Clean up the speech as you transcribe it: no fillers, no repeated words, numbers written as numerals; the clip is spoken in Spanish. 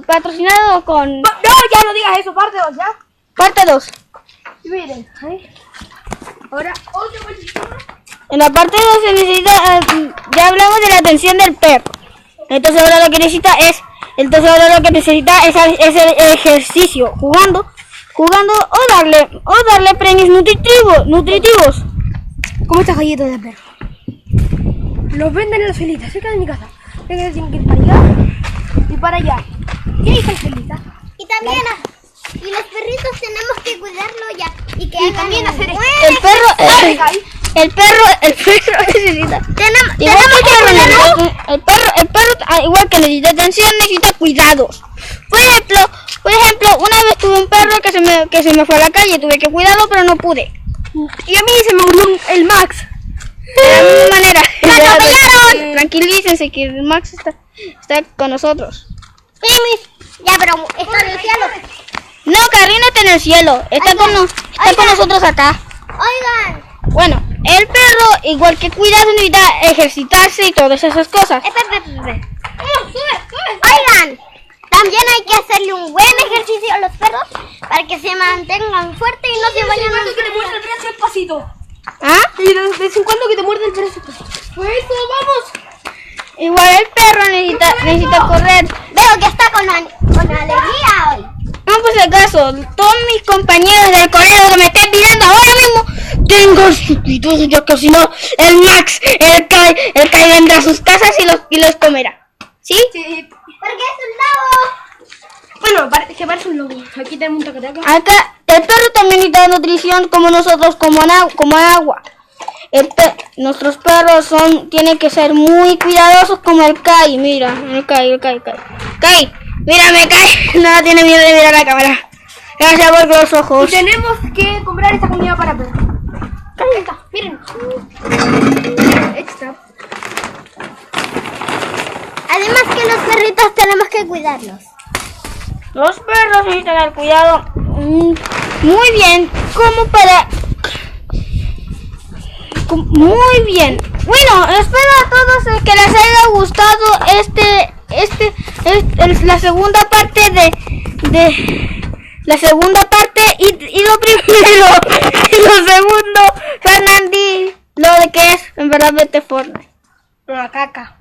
patrocinado con... No, ya no digas eso, parte 2, ¿ya? Parte 2. Miren, ahí. Ahora, otro bolsillo. En la parte 2 se necesita... ya hablamos de la atención del perro. Entonces ahora lo que necesita es... el el ejercicio. Jugando o darle premios nutritivos. ¿Cómo estas galletas de perro? Los venden en las felitas, cerca de mi casa. Tienen que ir para allá y para allá. ¿Qué hay para felitas? Y también, y los perritos tenemos que cuidarlo ya. Y que también hacer esto. El perro necesita... El perro, igual que necesita atención, necesita cuidados. Por ejemplo, una vez tuve un perro que se me fue a la calle, tuve que cuidarlo, pero no pude. Y a mí se me murió el Max. De la misma manera. ¡Me atropellaron! Tranquilícense que el Max está con nosotros. Ya, pero está en el cielo. No, Carrie no está en el cielo, está con nosotros acá. Oigan, Bueno, el perro, igual que cuidado, necesita ejercitarse y todas esas cosas. espera. Oigan, también hay que hacerle un buen ejercicio a los perros para que se mantengan fuertes y no se vayan a... que te muerde el brazo despacito. ¿Ah? Y de vez en cuando que te muerde el brazo despacito. Pues eso, vamos. Igual el perro necesita correr. Veo que está con alegría hoy. No, pues acaso, todos mis compañeros del colegio que me estén mirando ahora mismo, tengo chiquitos, ya que si no, el Max, el Kai vendrá a sus casas y los comerá. ¿Sí? Sí. Porque es un lobo. Bueno, que parece un lobo. Aquí tenemos un tacateca. Acá, el perro también necesita nutrición como nosotros, como agua. Nuestros perros tienen que ser muy cuidadosos como el Kai. Mira, el Kai. Kai, mírame, Kai. No tiene miedo de mirar a la cámara. Gracias por los ojos. Y tenemos que comprar esta comida para perros. Ahí está, miren. Extra. Además que los perritos tenemos que cuidarlos. Los perros necesitan el cuidado muy bien, muy bien. Bueno, espero a todos que les haya gustado la segunda parte y lo primero y lo segundo, Fernandi, lo de que es en verdad Fortnite. La caca.